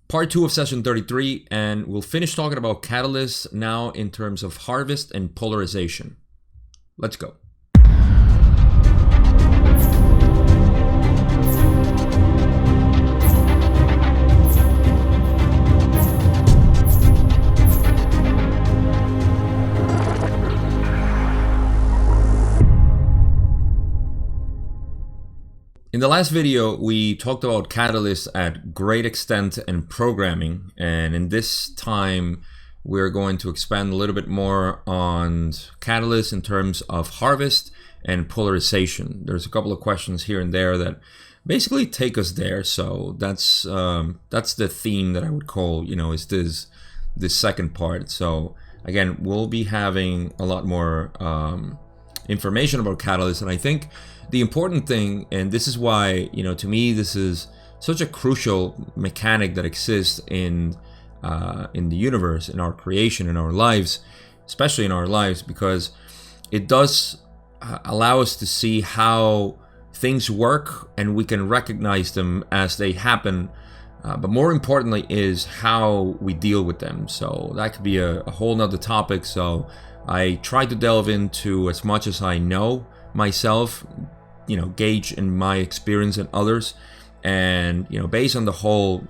Part 2 of session 33, and we'll finish talking about catalysts now in terms of harvest and polarization. Let's go. In the last video, we talked about catalysts at great extent and programming, and in this time, we're going to expand a little bit more on catalysts in terms of harvest and polarization. There's a couple of questions here and there that basically take us there, so that's the theme that I would call, is this second part. So again, we'll be having a lot more information about catalysts, and I think the important thing, and this is why, to me, this is such a crucial mechanic that exists in the universe, in our creation, in our lives, especially in our lives, because it does allow us to see how things work and we can recognize them as they happen. But more importantly is how we deal with them. So that could be a whole nother topic. So I try to delve into as much as I know myself, gauge in my experience and others, and based on the whole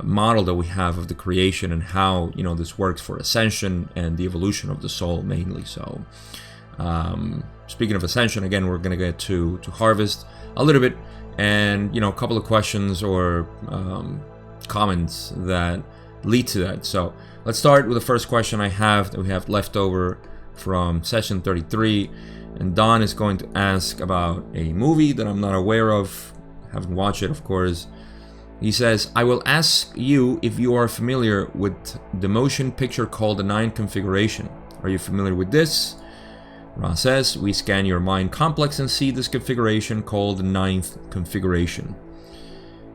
model that we have of the creation and how this works for ascension and the evolution of the soul mainly. So speaking of ascension, again, we're gonna get to harvest a little bit, and a couple of questions or comments that lead to that. So let's start with the first question I have that we have left over from session 33. And Don is going to ask about a movie that I'm not aware of, haven't watched it, of course. He says, I will ask you if you are familiar with the motion picture called the 9 configuration. Are you familiar with this? Ra says, we scan your mind complex and see this configuration called the 9th configuration.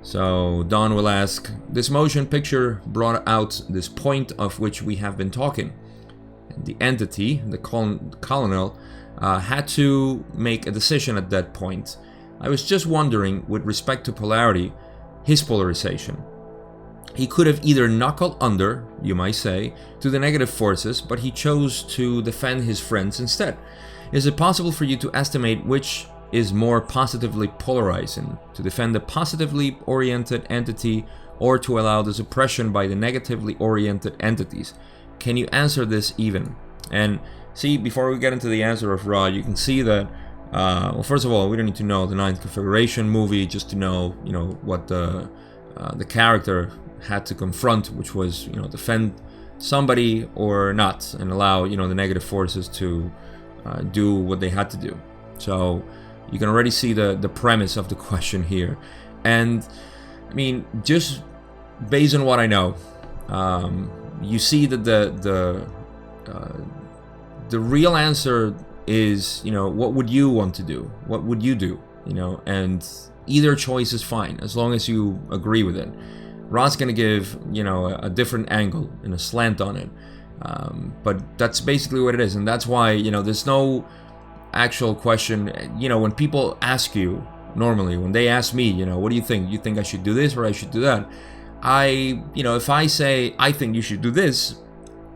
So Don will ask, this motion picture brought out this point of which we have been talking. And the entity, the colonel, had to make a decision at that point. I was just wondering, with respect to polarity, his polarization. He could have either knuckled under, you might say, to the negative forces, but he chose to defend his friends instead. Is it possible for you to estimate which is more positively polarizing, to defend the positively oriented entity or to allow the suppression by the negatively oriented entities? Can you answer this even? And see, before we get into the answer of Ra, you can see that, well, first of all, we don't need to know the 9th configuration movie just to know, what the character had to confront, which was, defend somebody or not, and allow, the negative forces to do what they had to do. So you can already see the premise of the question here. And, I mean, just based on what I know, you see that the real answer is, what would you want to do? What would you do? And either choice is fine as long as you agree with it. Ra's gonna give, a different angle and a slant on it. But that's basically what it is. And that's why, there's no actual question. When people ask you, normally, when they ask me, what do you think? You think I should do this or I should do that? If I say, I think you should do this,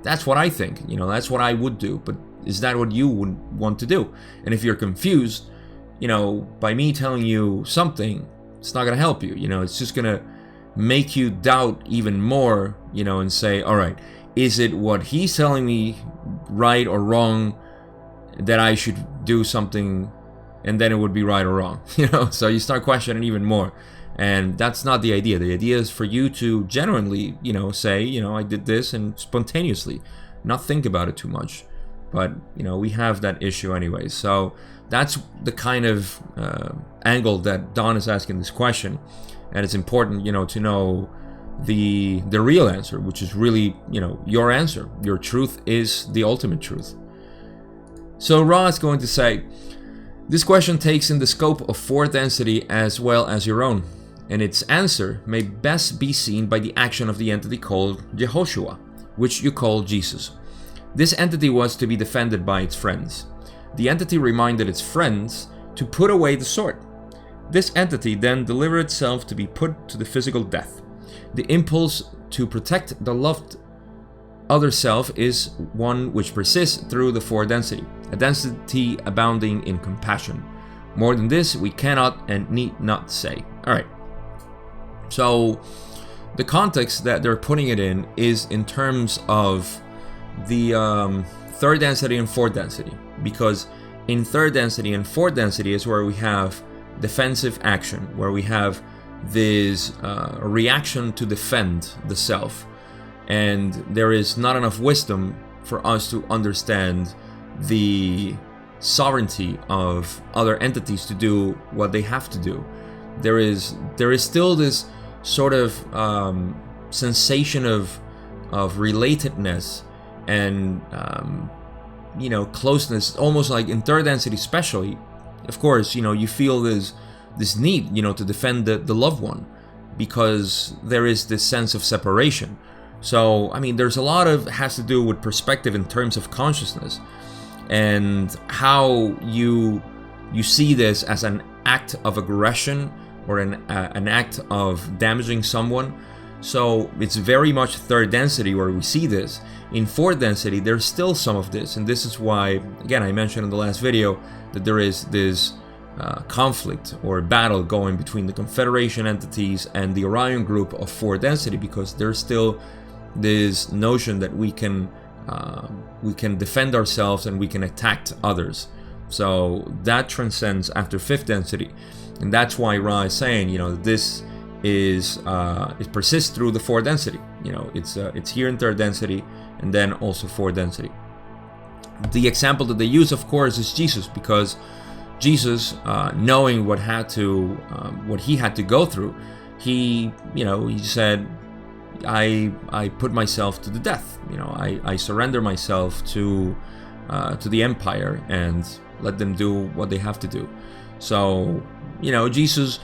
that's what I think, that's what I would do, but is that what you would want to do? And if you're confused, by me telling you something, it's not going to help you, it's just going to make you doubt even more, and say, all right, is it what he's telling me right or wrong that I should do something and then it would be right or wrong, so you start questioning even more. And that's not the idea. The idea is for you to genuinely, say, I did this, and spontaneously, not think about it too much. But, we have that issue anyway. So that's the kind of angle that Don is asking this question. And it's important, to know the real answer, which is really, your answer. Your truth is the ultimate truth. So Ra is going to say, this question takes in the scope of 4th density as well as your own. And its answer may best be seen by the action of the entity called Yehoshua, which you call Jesus. This entity was to be defended by its friends. The entity reminded its friends to put away the sword. This entity then delivered itself to be put to the physical death. The impulse to protect the loved other self is one which persists through the fourth density, a density abounding in compassion. More than this, we cannot and need not say. All right. So the context that they're putting it in is in terms of the third density and fourth density, because in third density and fourth density is where we have defensive action, where we have this reaction to defend the self, and there is not enough wisdom for us to understand the sovereignty of other entities to do what they have to do. There is still this sort of sensation of relatedness and closeness, almost like in third density especially. Of course, you feel this need, to defend the loved one, because there is this sense of separation. So, there's a lot of has to do with perspective in terms of consciousness and how you see this as an act of aggression or an act of damaging someone. So it's very much third density where we see this. In fourth density, there's still some of this, and this is why, again, I mentioned in the last video that there is this conflict or battle going between the Confederation entities and the Orion group of fourth density, because there's still this notion that we can defend ourselves and we can attack others. So that transcends after fifth density, and that's why Ra is saying, this is it persists through the fourth density. It's here in third density and then also fourth density. The example that they use, of course, is Jesus, because Jesus, knowing what he had to go through, he said, I put myself to the death. I surrender myself to the empire and let them do what they have to do. So, Jesus,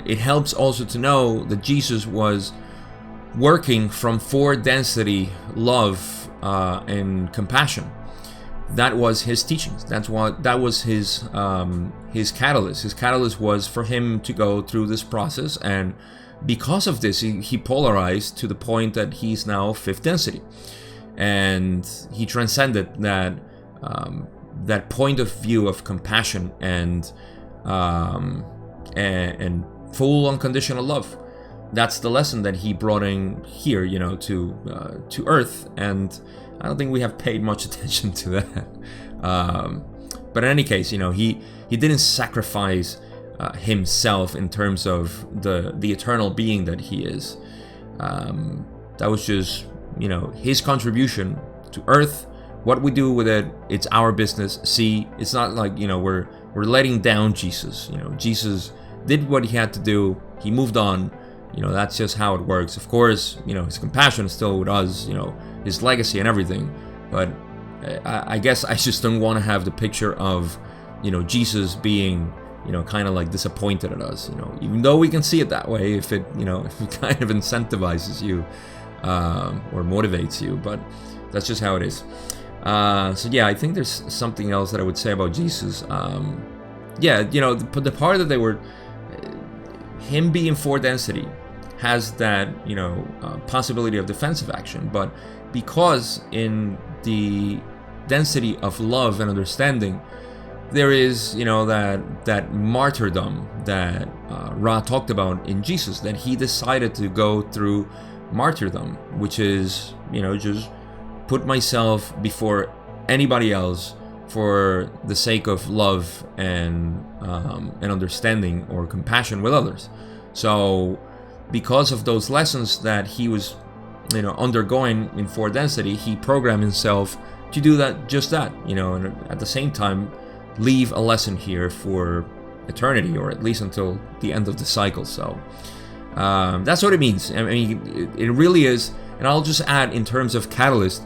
it helps also to know that Jesus was working from fourth density love and compassion. That was his teachings. That was his catalyst. His catalyst was for him to go through this process, and because of this, he polarized to the point that he's now fifth density, and he transcended that point of view of compassion and full unconditional love. That's the lesson that he brought in here, to Earth, and I don't think we have paid much attention to that. But in any case, he didn't sacrifice himself in terms of the eternal being that he is. That was just, his contribution to Earth. What we do with it, it's our business. See, it's not like, we're letting down Jesus. Jesus did what he had to do. He moved on. That's just how it works. Of course, his compassion is still with us, his legacy and everything. But I guess I just don't want to have the picture of, Jesus being, kind of like disappointed at us, even though we can see it that way if it kind of incentivizes you or motivates you. But that's just how it is. So yeah, I think there's something else that I would say about Jesus. The part that they were, him being fourth density has that, possibility of defensive action, but because in the density of love and understanding, there is, that martyrdom that Ra talked about in Jesus, that he decided to go through martyrdom, which is, just put myself before anybody else for the sake of love and understanding or compassion with others. So because of those lessons that he was undergoing in fourth density, he programmed himself to do just that, and at the same time leave a lesson here for eternity, or at least until the end of the cycle. So that's what it means. It really is. And I'll just add, in terms of catalyst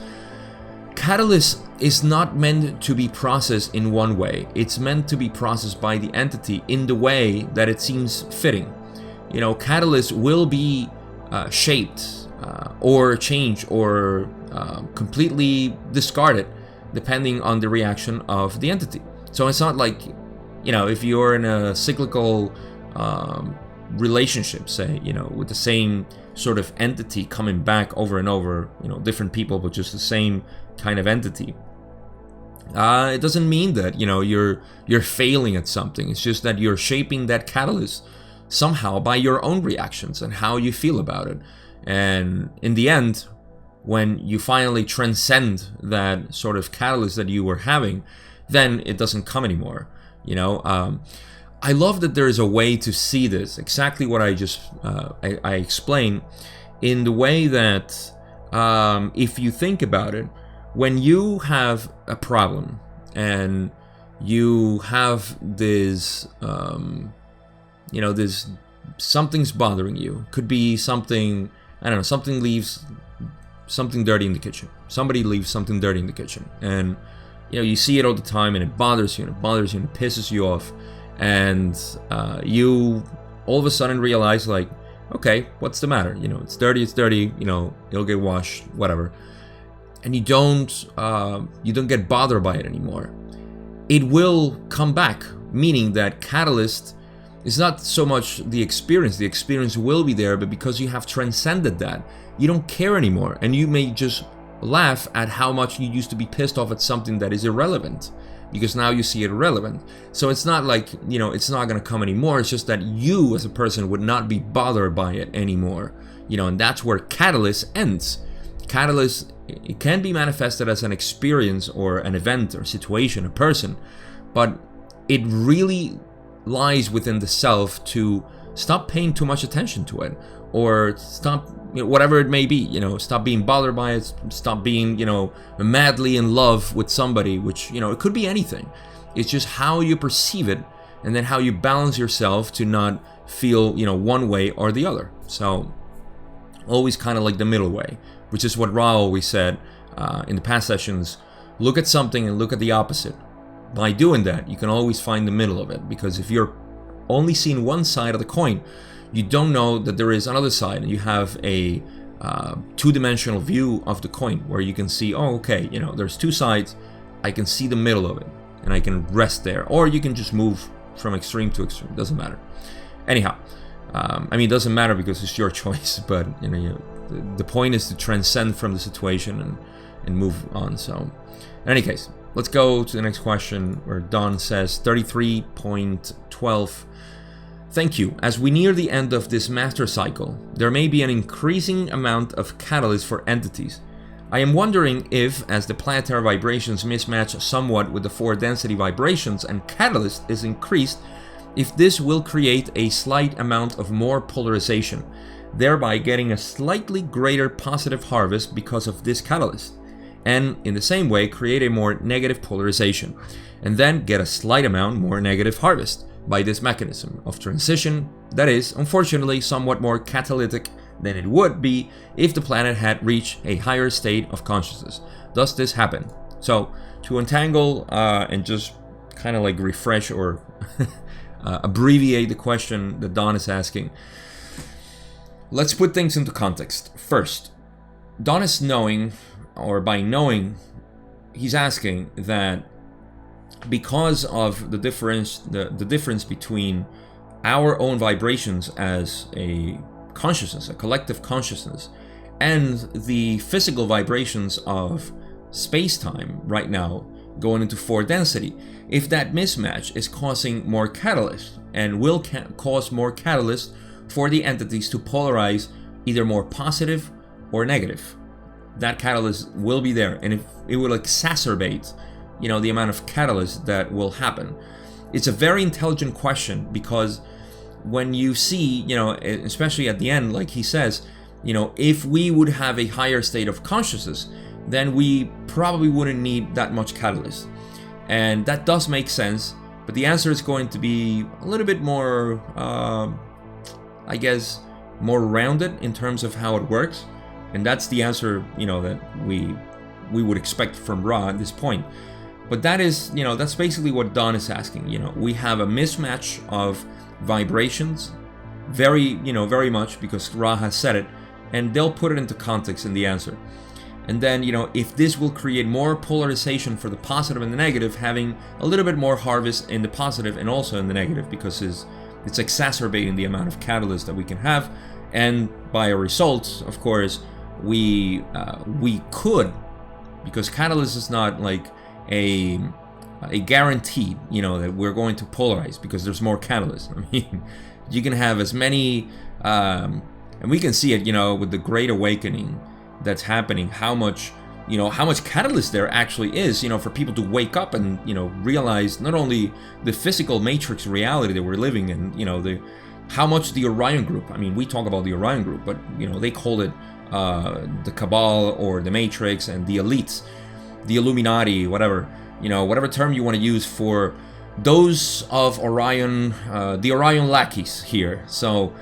is not meant to be processed in one way. It's meant to be processed by the entity in the way that it seems fitting. Catalyst will be shaped or changed or completely discarded depending on the reaction of the entity. So it's not like, if you're in a cyclical relationships, say, with the same sort of entity coming back over and over, different people, but just the same kind of entity. It doesn't mean that, you're failing at something. It's just that you're shaping that catalyst somehow by your own reactions and how you feel about it. And in the end, when you finally transcend that sort of catalyst that you were having, then it doesn't come anymore. I love that there is a way to see this, exactly what I just I explained, in the way that if you think about it, when you have a problem and you have this, this something's bothering you. Could be something, I don't know, something leaves something dirty in the kitchen. Somebody leaves something dirty in the kitchen, and you see it all the time, and it bothers you, and it pisses you off, and you all of a sudden realize, like, okay, what's the matter? It's dirty, it'll get washed, whatever. And you don't get bothered by it anymore. It will come back, meaning that catalyst is not so much the experience will be there, but because you have transcended that, you don't care anymore, and you may just laugh at how much you used to be pissed off at something that is irrelevant, because now you see it irrelevant. So it's not like, it's not going to come anymore. It's just that you as a person would not be bothered by it anymore, and that's where catalyst ends. Catalyst, it can be manifested as an experience or an event or situation, a person, but it really lies within the self to stop paying too much attention to it, or stop, whatever it may be, stop being bothered by it, stop being, madly in love with somebody, which, it could be anything. It's just how you perceive it, and then how you balance yourself to not feel, one way or the other. So always kind of like the middle way, which is what Ra always said in the past sessions. Look at something and look at the opposite. By doing that, you can always find the middle of it, because if you're only seeing one side of the coin, you don't know that there is another side, and you have a two-dimensional view of the coin where you can see, oh, okay, there's two sides, I can see the middle of it, and I can rest there. Or you can just move from extreme to extreme, doesn't matter. Anyhow, it doesn't matter because it's your choice, but the point is to transcend from the situation and move on. So in any case, let's go to the next question, where Don says 33.12. Thank you. As we near the end of this master cycle, there may be an increasing amount of catalysts for entities. I am wondering if, as the planetary vibrations mismatch somewhat with the 4 density vibrations and catalyst is increased, if this will create a slight amount of more polarization, thereby getting a slightly greater positive harvest because of this catalyst, and in the same way create a more negative polarization, and then get a slight amount more negative harvest by this mechanism of transition that is, unfortunately, somewhat more catalytic than it would be if the planet had reached a higher state of consciousness. Does this happen? So, to untangle and just kind of like refresh or abbreviate the question that Don is asking, let's put things into context. First, Don is knowing, or by knowing, he's asking that because of the difference between our own vibrations as a consciousness, a collective consciousness, and the physical vibrations of space-time right now going into 4 density, if that mismatch is causing more catalyst and will cause more catalyst for the entities to polarize either more positive or negative, that catalyst will be there, and if it will exacerbate the amount of catalyst that will happen. It's a very intelligent question, because when you see, especially at the end, like he says, if we would have a higher state of consciousness, then we probably wouldn't need that much catalyst. And that does make sense, but the answer is going to be a little bit more, I guess, more rounded in terms of how it works. And that's the answer, that we would expect from Ra at this point. But that is, that's basically what Don is asking. We have a mismatch of vibrations, very much, because Ra has said it, and they'll put it into context in the answer. And then, if this will create more polarization for the positive and the negative, having a little bit more harvest in the positive and also in the negative, because his It's exacerbating the amount of catalyst that we can have, and by a result, of course, we could, because catalyst is not like a guarantee, that we're going to polarize because there's more catalyst. I mean, you can have as many, and we can see it, with the Great Awakening that's happening, how much catalyst there actually is, for people to wake up and, realize not only the physical matrix reality that we're living in, how much the Orion Group, I mean, we talk about the Orion Group, but, they call it the Cabal or the Matrix and the elites, the Illuminati, whatever term you want to use for those of Orion, the Orion lackeys here. So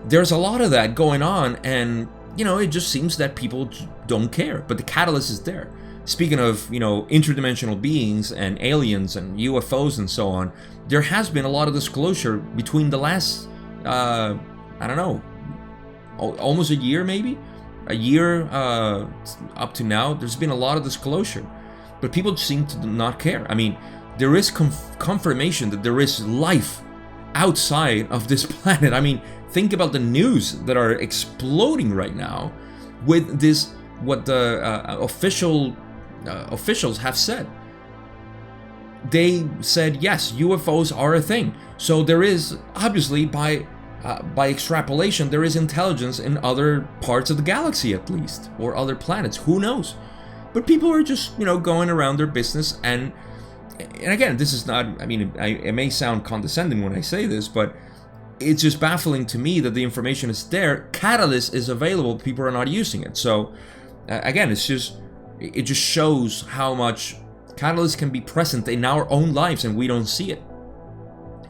there's a lot of that going on, and it just seems that people don't care, but the catalyst is there. Speaking of, interdimensional beings and aliens and UFOs and so on, there has been a lot of disclosure between the last, I don't know, almost a year maybe? A year up to now, there's been a lot of disclosure, but people seem to not care. I mean, there is confirmation that there is life outside of this planet. I mean, think about the news that are exploding right now with this, what the officials have said. They said, yes, UFOs are a thing. So there is, obviously, by extrapolation, there is intelligence in other parts of the galaxy at least, or other planets, who knows? But people are just, going around their business, and again, this is not, I mean, it may sound condescending when I say this, but it's just baffling to me that the information is there. Catalyst is available, people are not using it. So again, it just shows how much catalyst can be present in our own lives and we don't see it.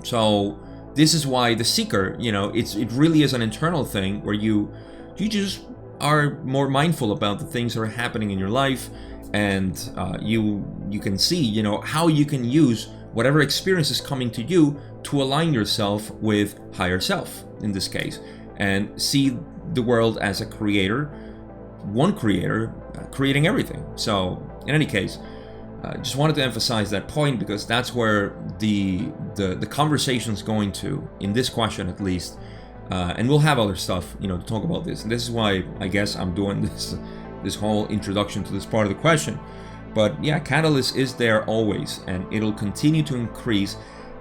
So this is why the seeker, it really is an internal thing where you just are more mindful about the things that are happening in your life, and you can see, how you can use whatever experience is coming to you to align yourself with higher self in this case, and see the world as a creator, one creator, creating everything. So in any case, just wanted to emphasize that point, because that's where the conversation's going to, in this question at least, and we'll have other stuff, to talk about this. And this is why I guess I'm doing this whole introduction to this part of the question. But yeah, catalyst is there always, and it'll continue to increase.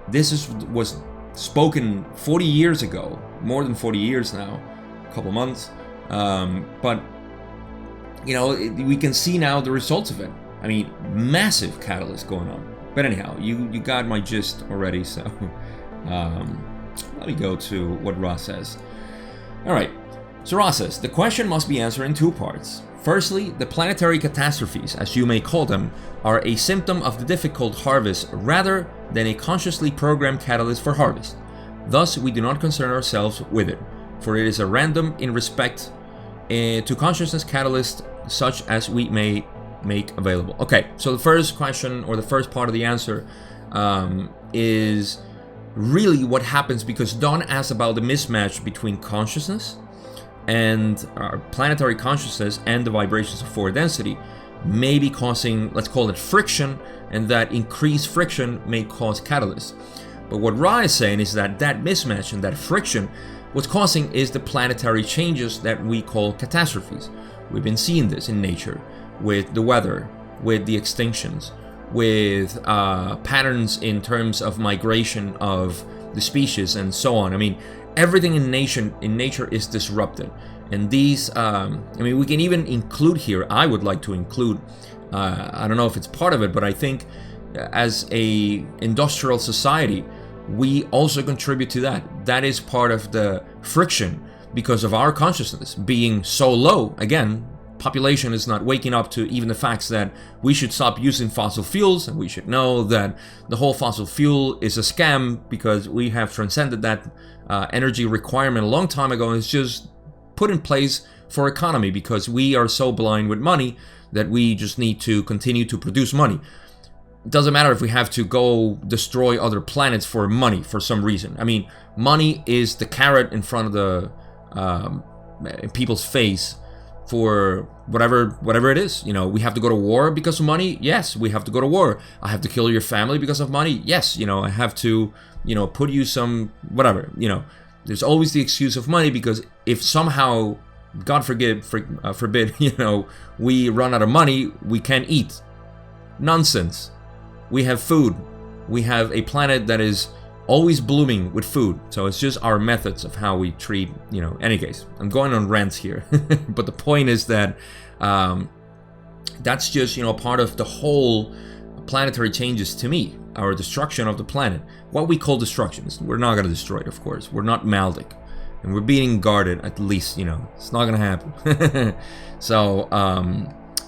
This was spoken 40 years ago, more than 40 years now, a couple months. But we can see now the results of it. I mean, massive catalyst going on. But anyhow, you got my gist already, so let me go to what Ross says. All right, so Ross says, the question must be answered in two parts. Firstly, the planetary catastrophes, as you may call them, are a symptom of the difficult harvest rather than a consciously programmed catalyst for harvest. Thus, we do not concern ourselves with it, for it is a random in respect to consciousness catalyst such as we may make available. Okay, so the first question, or the first part of the answer, is really what happens, because Don asked about the mismatch between consciousness and our planetary consciousness and the vibrations of forward density may be causing, let's call it friction, and that increased friction may cause catalyst. But what Ra is saying is that mismatch and that friction, what's causing is the planetary changes that we call catastrophes. We've been seeing this in nature with the weather, with the extinctions, with patterns in terms of migration of the species and so on. I mean, everything in nature is disrupted, and these we can even include here, I would like to include, I don't know if it's part of it, but I think as a industrial society, we also contribute to that is part of the friction, because of our consciousness being so low. Again, population is not waking up to even the facts that we should stop using fossil fuels, and we should know that the whole fossil fuel is a scam, because we have transcended that energy requirement a long time ago, and it's just put in place for economy, because we are so blind with money that we just need to continue to produce money. It doesn't matter if we have to go destroy other planets for money for some reason. I mean, money is the carrot in front of the people's face for whatever it is. We have to go to war because of money. Yes, we have to go to war. I have to kill your family because of money. Yes, I have to, put you some whatever. There's always the excuse of money, because if somehow, God forbid, we run out of money, we can't eat. Nonsense. We have food. We have a planet that is always blooming with food. So it's just our methods of how we treat, any case. I'm going on rants here. But the point is that that's just, part of the whole planetary changes to me. Our destruction of the planet. What we call destruction. We're not going to destroy it, of course. We're not Maldek. And we're being guarded, at least, It's not going to happen. So,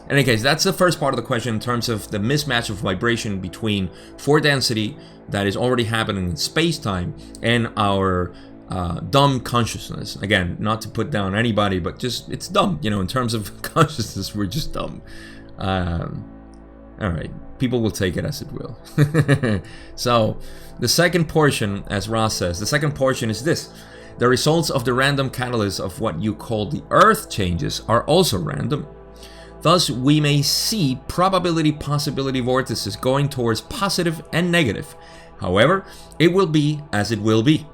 in any case, that's the first part of the question in terms of the mismatch of vibration between force density that is already happening in space-time and our dumb consciousness. Again, not to put down anybody, but just, it's dumb. In terms of consciousness, we're just dumb. All right, people will take it as it will. So, the second portion, as Ross says, the second portion is this. The results of the random catalyst of what you call the Earth changes are also random. Thus, we may see probability-possibility vortices going towards positive and negative. However, it will be as it will be.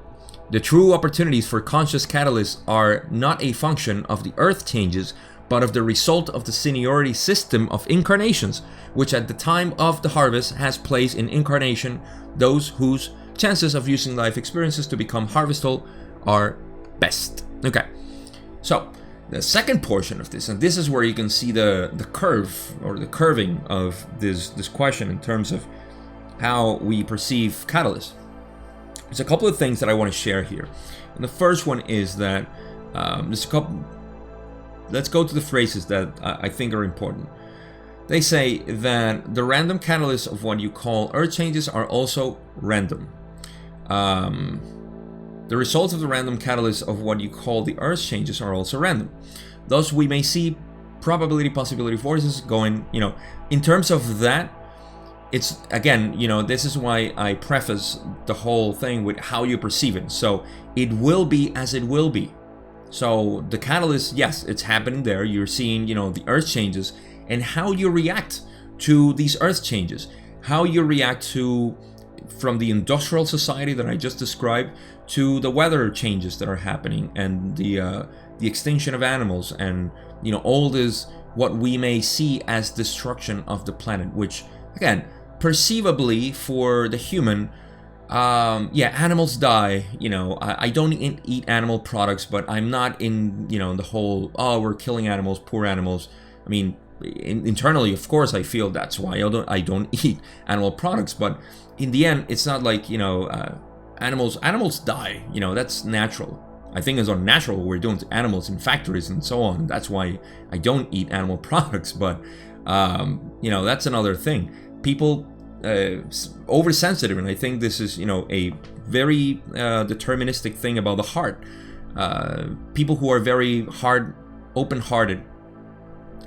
The true opportunities for conscious catalysts are not a function of the Earth changes, but of the result of the seniority system of incarnations, which at the time of the harvest has placed in incarnation those whose chances of using life experiences to become harvestable are best. Okay, so the second portion of this, and this is where you can see the curve or the curving of this question in terms of how we perceive catalysts. There's a couple of things that I want to share here. And the first one is that there's a couple. Let's go to the phrases that I think are important. They say that the random catalysts of what you call Earth changes are also random. The results of the random catalysts of what you call the Earth changes are also random. Thus, we may see probability-possibility forces going, in terms of that, it's, again, this is why I preface the whole thing with how you perceive it. So, it will be as it will be. So, the catalyst, yes, it's happening there. You're seeing, the Earth changes, and how you react to these Earth changes. How you react to, from the industrial society that I just described, to the weather changes that are happening, and the extinction of animals, and all this what we may see as destruction of the planet, which again, perceivably for the human, animals die. I don't eat animal products, but I'm not in the whole we're killing animals, poor animals. I mean, internally, of course, I feel that's why I don't eat animal products, but in the end, it's not like animals die. That's natural. I think it's unnatural what we're doing to animals in factories and so on. That's why I don't eat animal products. But that's another thing. People oversensitive, and I think this is a very deterministic thing about the heart. People who are very open-hearted,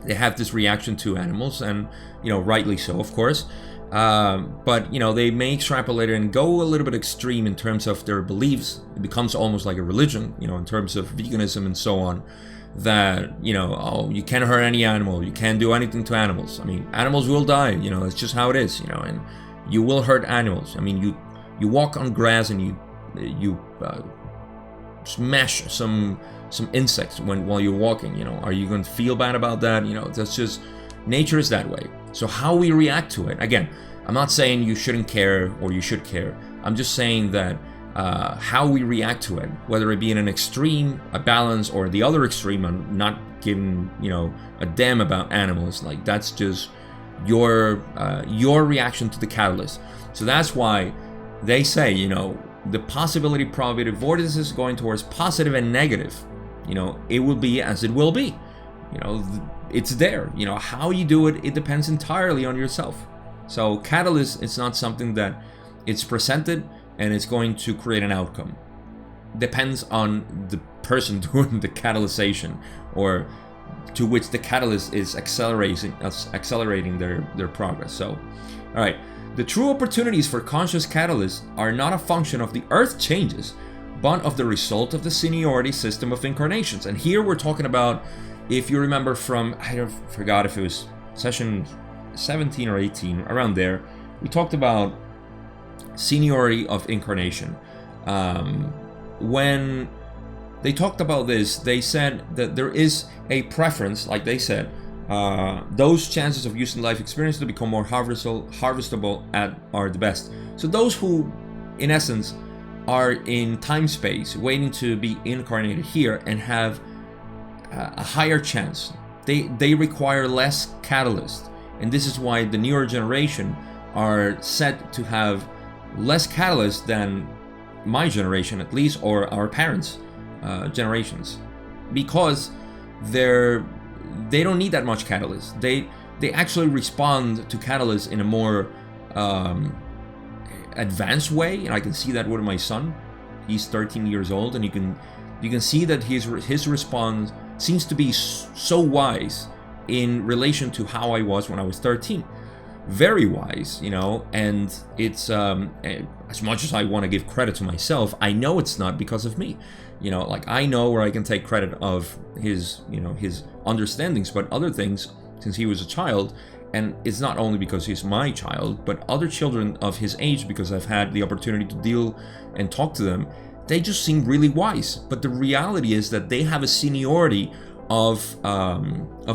they have this reaction to animals, and rightly so, of course. But they may extrapolate it and go a little bit extreme in terms of their beliefs. It becomes almost like a religion, in terms of veganism and so on. That you can't hurt any animal, you can't do anything to animals. I mean, animals will die. It's just how it is. And you will hurt animals. I mean, you walk on grass and you smash some insects while you're walking. Are you going to feel bad about that? That's just nature is that way. So how we react to it, again, I'm not saying you shouldn't care or you should care. I'm just saying that how we react to it, whether it be in an extreme, a balance, or the other extreme, and not giving a damn about animals, like that's just your reaction to the catalyst. So that's why they say the possibility probability vortices going towards positive and negative. It will be as it will be. It's there. How you do it depends entirely on yourself. So catalyst is not something that it's presented and it's going to create an outcome. Depends on the person doing the catalyzation, or to which the catalyst is accelerating their progress. So, all right. The true opportunities for conscious catalysts are not a function of the Earth changes, but of the result of the seniority system of incarnations. And here we're talking about if you remember from, forgot if it was session 17 or 18, around there, we talked about seniority of incarnation. When they talked about this, they said that there is a preference, like they said, those chances of using life experience to become more harvestable are the best. So those who, in essence, are in time space, waiting to be incarnated here and have a higher chance, they require less catalyst. And this is why the newer generation are said to have less catalyst than my generation, at least, or our parents' generations, because they don't need that much catalyst. They actually respond to catalyst in a more advanced way, and I can see that with my son. He's 13 years old, and you can see that his response seems to be so wise in relation to how I was when I was 13. Very wise, and it's as much as I want to give credit to myself, I know it's not because of me. Like, I know where I can take credit of his understandings, but other things, since he was a child, and it's not only because he's my child, but other children of his age, because I've had the opportunity to deal and talk to them, they just seem really wise. But the reality is that they have a seniority of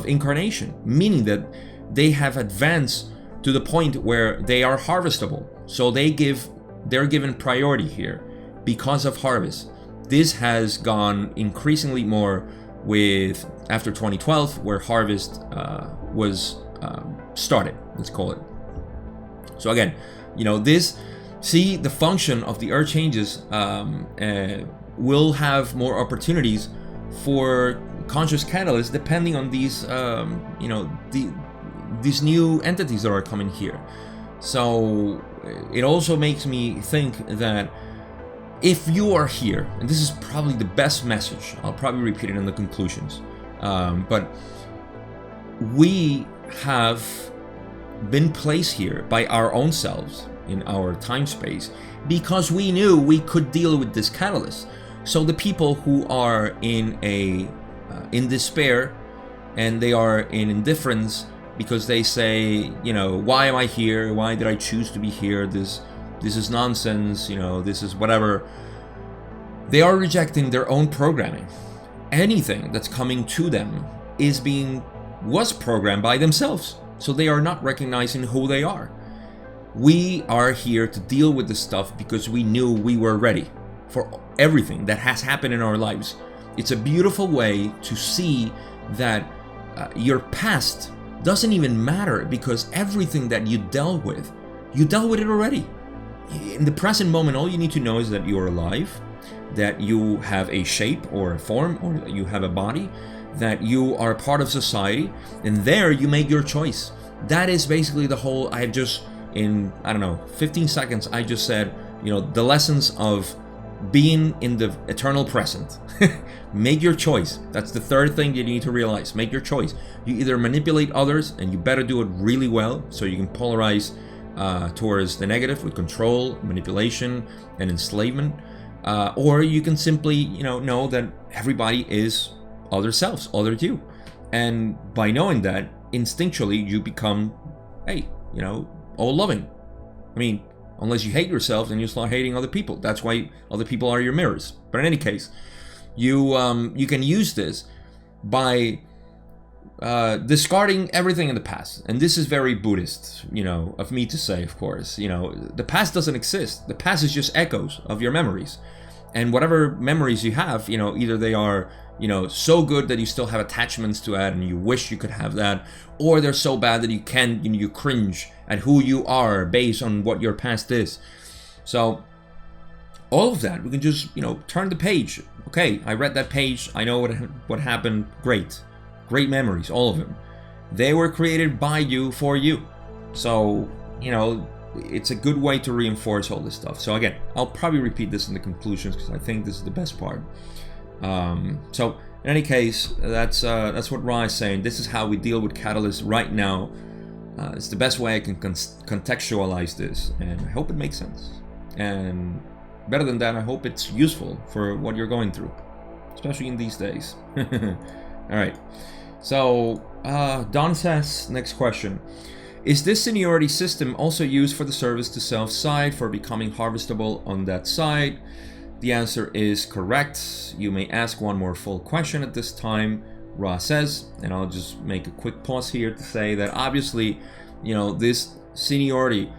incarnation, meaning that they have advanced to the point where they are harvestable. So they're given priority here because of harvest. This has gone increasingly more with after 2012, where harvest was started, let's call it. So again, the function of the earth changes will have more opportunities for conscious catalysts depending on these these new entities that are coming here. So it also makes me think that if you are here, and this is probably the best message, I'll probably repeat it in the conclusions, but we have been placed here by our own selves in our time space because we knew we could deal with this catalyst. So the people who are in despair, and they are in indifference because they say, why am I here? Why did I choose to be here? This is nonsense. This is whatever. They are rejecting their own programming. Anything that's coming to them was programmed by themselves. So they are not recognizing who they are. We are here to deal with this stuff because we knew we were ready for everything that has happened in our lives. It's a beautiful way to see that your past doesn't even matter, because everything that you dealt with it already. In the present moment, all you need to know is that you are alive, that you have a shape or a form, or that you have a body, that you are part of society, and there you make your choice. That is basically the whole. In 15 seconds, I just said, the lessons of being in the eternal present. Make your choice. That's the third thing you need to realize. Make your choice. You either manipulate others, and you better do it really well, so you can polarize towards the negative with control, manipulation, and enslavement, or you can simply, know that everybody is other selves, other you, and by knowing that, instinctually you become, all loving. I mean, unless you hate yourself, then you start hating other people. That's why other people are your mirrors. But in any case, you can use this by discarding everything in the past. And this is very Buddhist, of me to say, of course. The past doesn't exist. The past is just echoes of your memories. And whatever memories you have, either they are, so good that you still have attachments to it and you wish you could have that, or they're so bad that you can't, you cringe at who you are based on what your past is. So all of that, we can just, turn the page. Okay, I read that page. I know what happened. Great memories, all of them. They were created by you, for you. So, it's a good way to reinforce all this stuff. So again, I'll probably repeat this in the conclusions because I think this is the best part. So in any case, that's what Ra is saying. This is how we deal with catalysts right now. It's the best way I can contextualize this, and I hope it makes sense. And better than that, I hope it's useful for what you're going through, especially in these days. All right. So Don says, next question. Is this seniority system also used for the service to self side for becoming harvestable on that side? The answer is correct. You may ask one more full question at this time, Ra says, and I'll just make a quick pause here to say that obviously, this seniority,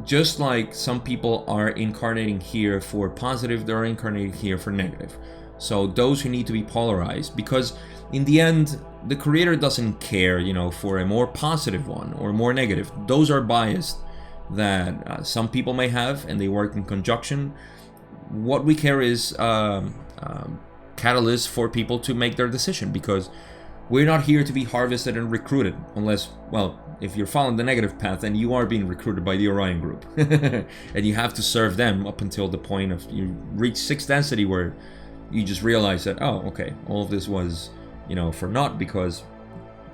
just like some people are incarnating here for positive, they're incarnating here for negative. So those who need to be polarized, because in the end, the creator doesn't care, for a more positive one or more negative. Those are biased that some people may have, and they work in conjunction. What we care is catalysts for people to make their decision, because we're not here to be harvested and recruited, unless, well, if you're following the negative path, then you are being recruited by the Orion group. And you have to serve them up until the point of you reach 6th density, where you just realize that, oh, okay, all of this was, for naught, because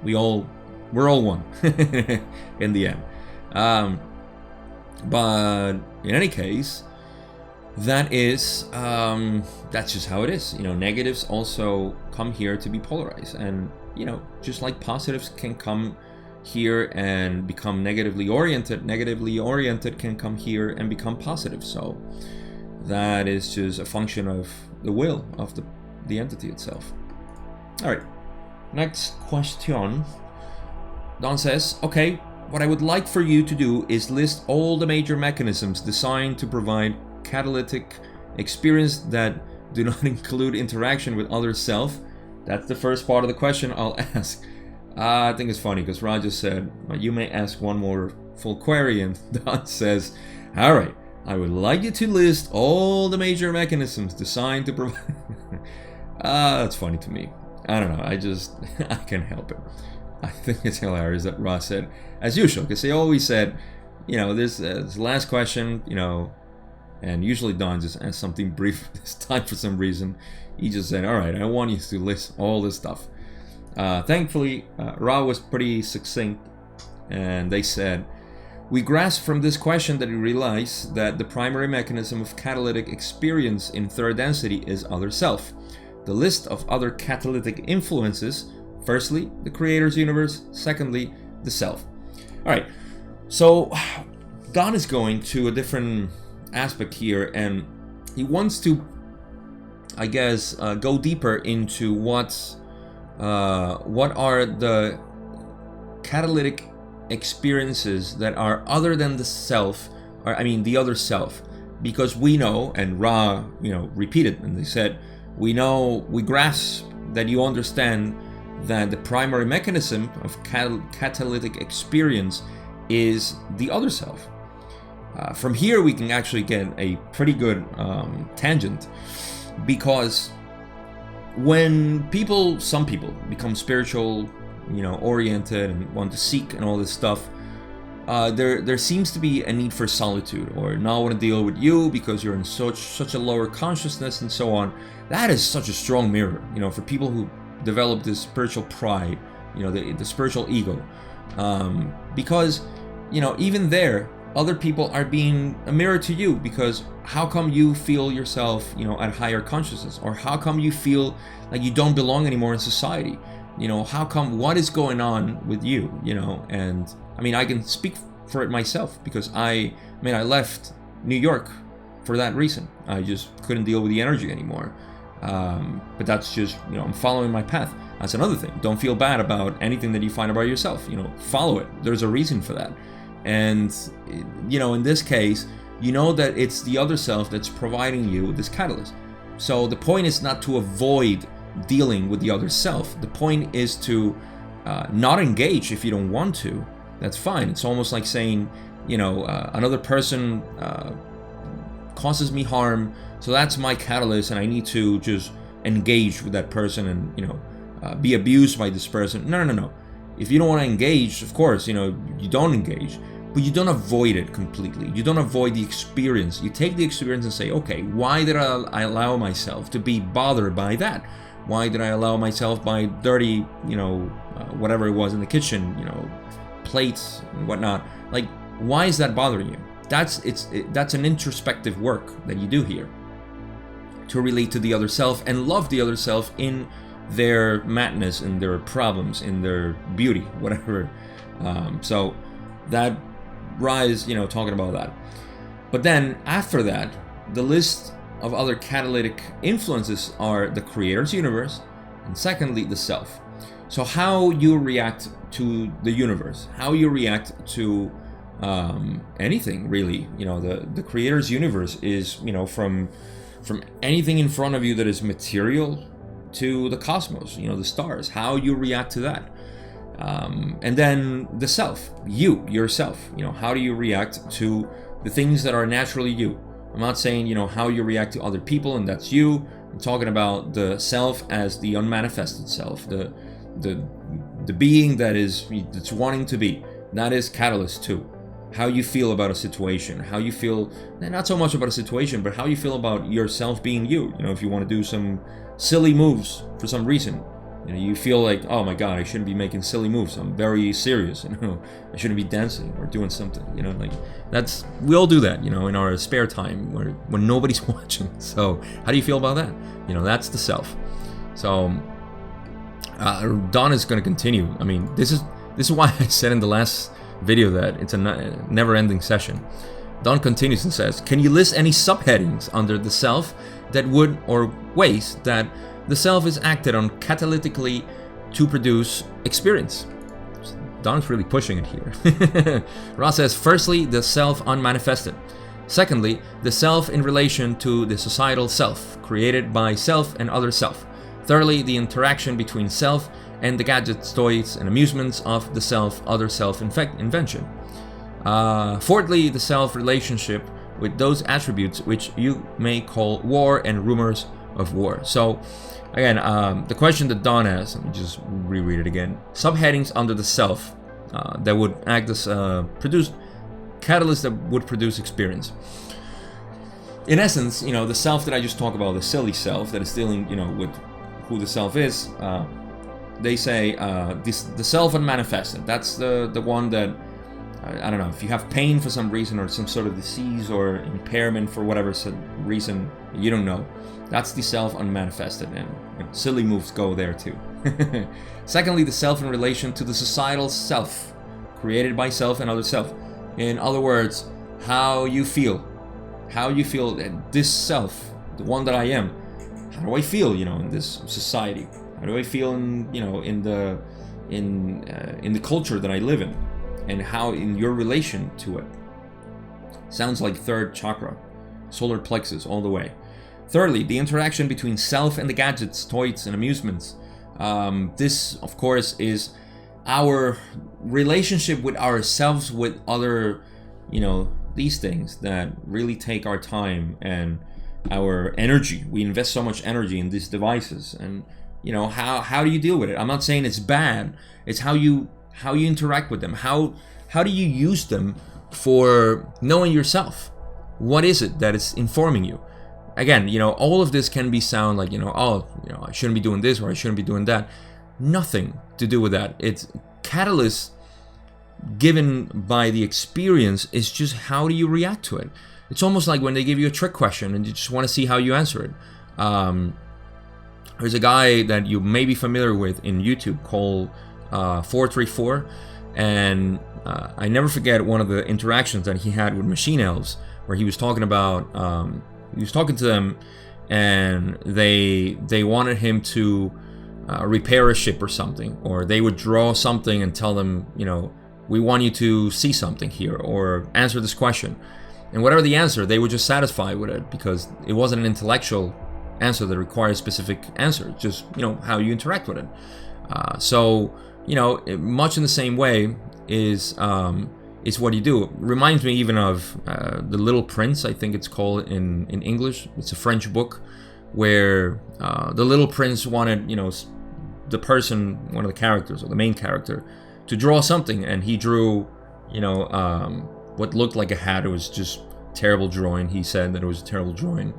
we're all one in the end. But in any case, that's just how it is. Negatives also come here to be polarized, and just like positives can come here and become negatively oriented can come here and become positive. So that is just a function of the will of the entity itself. All right, next question. Don says, okay, what I would like for you to do is list all the major mechanisms designed to provide catalytic experience that do not include interaction with other self. That's the first part of the question I'll ask. I think it's funny because Raj said, you may ask one more full query, and Don says, all right, I would like you to list all the major mechanisms designed to provide... that's funny to me. I don't know, I can't help it. I think it's hilarious that Ross said, as usual, because they always said, this last question, and usually Don just asks something brief this time for some reason. He just said, all right, I want you to list all this stuff. Thankfully, Ra was pretty succinct, and they said, we grasp from this question that we realize that the primary mechanism of catalytic experience in 3rd density is other self. The list of other catalytic influences: firstly, the creator's universe; secondly, the self. All right, so Don is going to a different aspect here, and he wants to, I guess, go deeper into what are the catalytic experiences that are other than the self, or the other self, because we know, and Ra, repeated, and they said, we grasp that you understand that the primary mechanism of catalytic experience is the other self. From here, we can actually get a pretty good tangent, because when some people become spiritual, oriented and want to seek and all this stuff, there seems to be a need for solitude, or not want to deal with you because you're in such a lower consciousness and so on. That is such a strong mirror, for people who develop this spiritual pride, the spiritual ego, because even there, other people are being a mirror to you, because how come you feel yourself, at higher consciousness, or how come you feel like you don't belong anymore in society? How come, what is going on with you, and I can speak for it myself, because I left New York for that reason. I just couldn't deal with the energy anymore. But that's just, I'm following my path. That's another thing. Don't feel bad about anything that you find about yourself. Follow it. There's a reason for that. And, in this case, that it's the other self that's providing you with this catalyst. So the point is not to avoid dealing with the other self. The point is to not engage if you don't want to. That's fine. It's almost like saying, another person causes me harm, so that's my catalyst, and I need to just engage with that person and be abused by this person. No. If you don't want to engage, of course, you don't engage, but you don't avoid it completely. You don't avoid the experience. You take the experience and say, okay, why did I allow myself to be bothered by that? Why did I allow myself by dirty, whatever it was in the kitchen, plates and whatnot? Like, why is that bothering you? That's an introspective work that you do here, to relate to the other self and love the other self in their madness, in their problems, in their beauty, whatever. So that rise, talking about that. But then after that, the list of other catalytic influences are the creator's universe, and secondly, the self. So how you react to the universe, how you react to anything really. The creator's universe is, from anything in front of you that is material to the cosmos, the stars, how you react to that. And then the self, yourself, how do you react to the things that are naturally you? I'm not saying, how you react to other people, and that's you. I'm talking about the self as the unmanifested self, the being that's wanting to be. That is catalyst too. How you feel about a situation, how you feel, not so much about a situation, but how you feel about yourself being you. If you want to do some silly moves for some reason, you feel like, oh my God, I shouldn't be making silly moves. I'm very serious. I shouldn't be dancing or doing something. We all do that. In our spare time when nobody's watching. So how do you feel about that? That's the self. So Don is going to continue. This is why I said in the last video that it's a never-ending session. Don continues and says, can you list any subheadings under the self that would, or ways that the self is acted on catalytically to produce experience? Don's really pushing it here. Ross says, firstly, the self unmanifested. Secondly, the self in relation to the societal self, created by self and other self. Thirdly, the interaction between self and the gadgets, toys, and amusements of the self, other self invention. Fourthly, the self relationship with those attributes which you may call war and rumors of war. So again, the question that Don asked, let me just reread it again. Subheadings under the self that would act as produce catalyst that would produce experience. In essence, the self that I just talked about, the silly self that is dealing, with who the self is, they say the self unmanifested. That's the one that, I don't know, if you have pain for some reason or some sort of disease or impairment for whatever reason, you don't know. That's the self unmanifested, and silly moves go there too. Secondly, the self in relation to the societal self, created by self and other self. In other words, how you feel that this self, the one that I am, how do I feel, in this society? How do I feel in the culture that I live in, and how in your relation to it? Sounds like third chakra, solar plexus all the way. Thirdly, the interaction between self and the gadgets, toys, and amusements. This, of course, is our relationship with ourselves, with other, these things that really take our time and our energy. We invest so much energy in these devices, and how do you deal with it? I'm not saying it's bad. It's how you interact with them. How do you use them for knowing yourself? What is it that is informing you? Again, all of this can be sound like, I shouldn't be doing this or I shouldn't be doing that. Nothing to do with that. It's catalyst given by the experience. Is just how do you react to it? It's almost like when they give you a trick question and you just want to see how you answer it. There's a guy that you may be familiar with in YouTube called 434, and I never forget one of the interactions that he had with machine elves, where he was talking about he was talking to them, and they wanted him to repair a ship or something, or they would draw something and tell them, we want you to see something here or answer this question. And whatever the answer, they were just satisfied with it, because it wasn't an intellectual answer that requires a specific answer. It's just, how you interact with it. So, much in the same way is what you do. It reminds me even of The Little Prince, I think it's called in English. It's a French book where the little prince wanted, the person, one of the characters, or the main character, to draw something, and he drew, what looked like a hat. It was just terrible drawing. He said that it was a terrible drawing,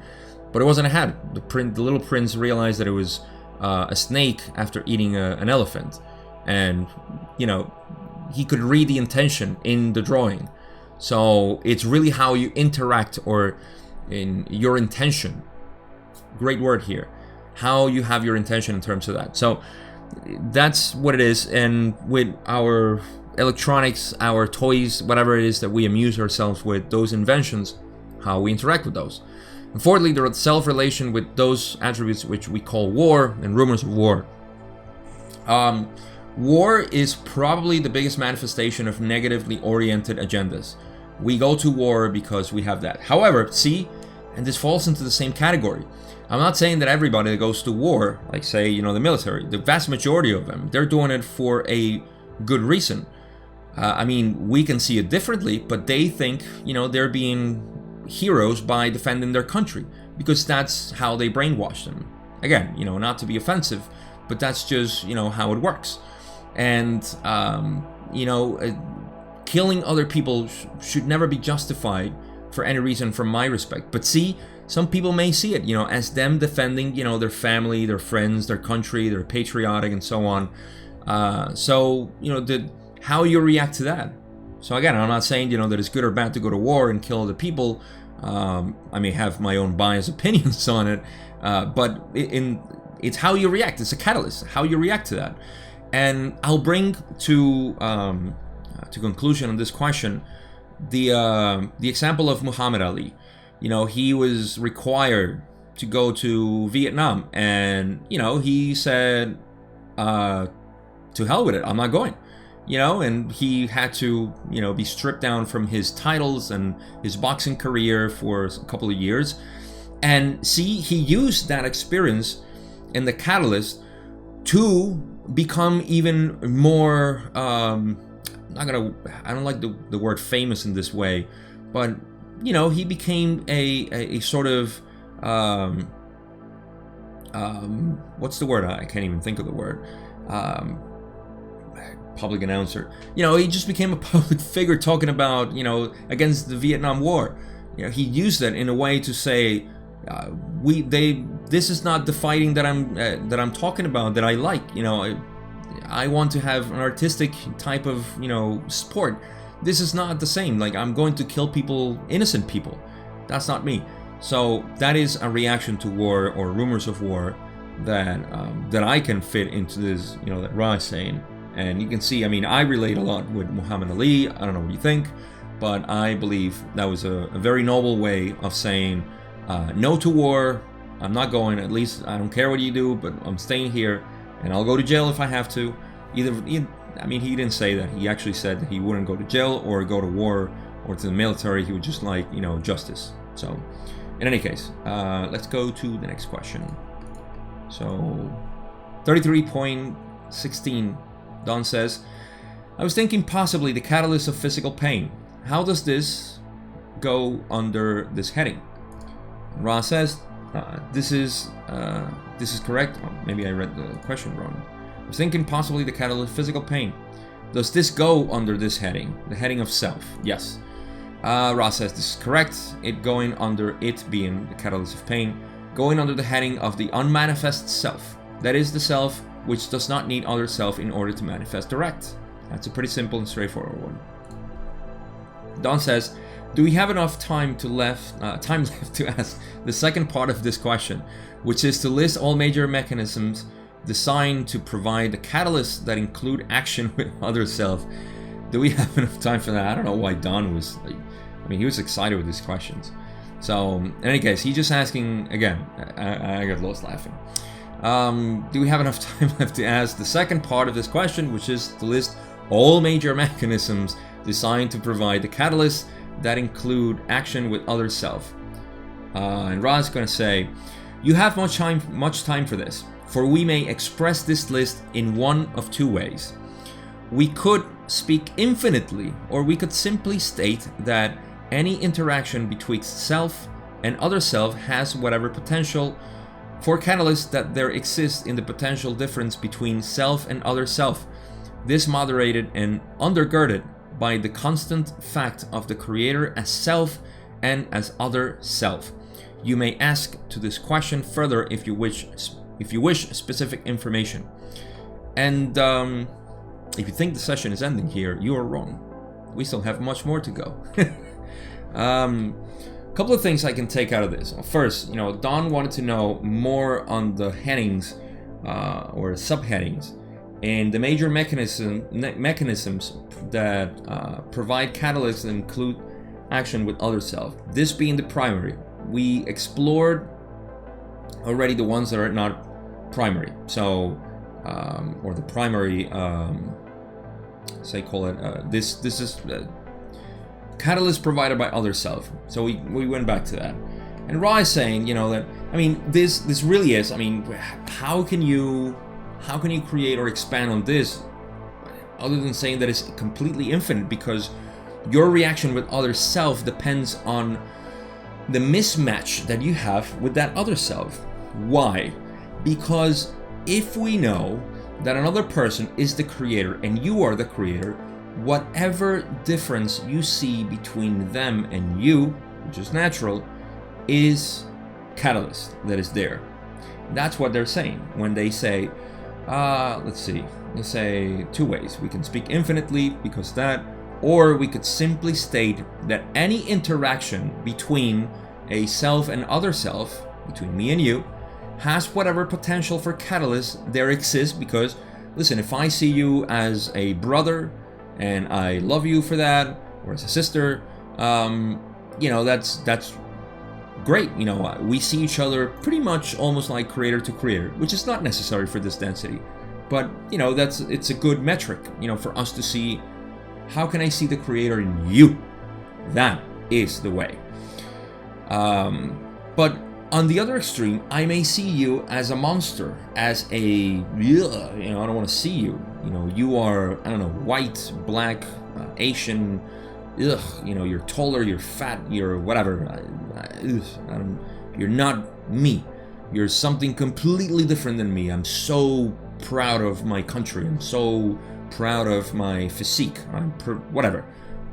but it wasn't a hat. The little prince realized that it was a snake after eating an elephant, and he could read the intention in the drawing. So it's really how you interact, or in your intention. Great word here. how you have your intention in terms of that. So that's what it is. And with our electronics, our toys, whatever it is that we amuse ourselves with, those inventions, how we interact with those. And fourthly, the self-relation with those attributes which we call war and rumors of war. War is probably the biggest manifestation of negatively oriented agendas. We go to war because we have that. However, see, and this falls into the same category. I'm not saying that everybody that goes to war, like say, the military, the vast majority of them, they're doing it for a good reason. We can see it differently, but they think, they're being heroes by defending their country because that's how they brainwash them. Again, not to be offensive, but that's just, how it works. And, killing other people should never be justified for any reason from my respect. But see, some people may see it, as them defending, their family, their friends, their country, they're patriotic and so on. How you react to that. So again, I'm not saying, that it's good or bad to go to war and kill other people. I may have my own biased opinions on it, but it's how you react. It's a catalyst, how you react to that. And I'll bring to conclusion on this question the example of Muhammad Ali. He was required to go to Vietnam, and he said, to hell with it, I'm not going. And he had to, be stripped down from his titles and his boxing career for a couple of years. And see, he used that experience and the catalyst to become even more, I don't like the word famous in this way, but, he became a sort of, what's the word? I can't even think of the word. Public announcer. He just became a public figure talking about, against the Vietnam War. He used that in a way to say, this is not the fighting that I'm talking about, that I like. I want to have an artistic type of, sport. This is not the same. Like, I'm going to kill people, innocent people. That's not me. So that is a reaction to war or rumors of war that I can fit into this, that Ra is saying. And you can see, I relate a lot with Muhammad Ali. I don't know what you think, but I believe that was a very noble way of saying no to war. I'm not going. At least I don't care what you do, but I'm staying here, and I'll go to jail if I have to. He didn't say that. He actually said that he wouldn't go to jail or go to war or to the military. He would just like, justice. So, in any case, let's go to the next question. So, 33.16. Don says, I was thinking possibly the catalyst of physical pain. How does this go under this heading? Ra says, this is correct. Oh, maybe I read the question wrong. I was thinking possibly the catalyst of physical pain. Does this go under this heading? The heading of self? Yes. Ra says this is correct. It going under it being the catalyst of pain. Going under the heading of the unmanifest self. That is the self which does not need other self in order to manifest direct. That's a pretty simple and straightforward one. Don says, do we have enough time left to ask the second part of this question, which is to list all major mechanisms designed to provide the catalysts that include action with other self? Do we have enough time for that? I don't know why Don was he was excited with these questions. So in any case, he's just asking again. I got lost laughing. Do we have enough time left to ask the second part of this question, which is to list all major mechanisms designed to provide the catalysts that include action with other self? And Ra's going to say, you have much time for this, for we may express this list in one of two ways. We could speak infinitely, or we could simply state that any interaction between self and other self has whatever potential for catalysts that there exists in the potential difference between self and other self. This moderated and undergirded by the constant fact of the creator as self and as other self. You may ask to this question further if you wish specific information. And if you think the session is ending here, you are wrong. We still have much more to go. couple of things I can take out of this. First, Don wanted to know more on the headings or subheadings and the major mechanisms that provide catalysts and include action with other self. This being the primary. We explored already the ones that are not primary. So, or the primary, say call it, this is catalyst provided by other self. So we went back to that. And Ra is saying, that, this really is, how can you create or expand on this other than saying that it's completely infinite, because your reaction with other self depends on the mismatch that you have with that other self. Why? Because if we know that another person is the creator and you are the creator, whatever difference you see between them and you, which is natural, is catalyst that is there. That's what they're saying when they say, let's see, they say two ways. We can speak infinitely because that, or we could simply state that any interaction between a self and other self, between me and you, has whatever potential for catalyst there exists. Because, listen, if I see you as a brother and I love you for that, or as a sister, that's great. We see each other pretty much almost like creator to creator, which is not necessary for this density. But, it's a good metric, for us to see, how can I see the creator in you? That is the way. But on the other extreme, I may see you as a monster, as a, I don't want to see you. You are, white, black, Asian, you're taller, you're fat, you're whatever. You're not me. You're something completely different than me. I'm so proud of my country. I'm so proud of my physique. Whatever.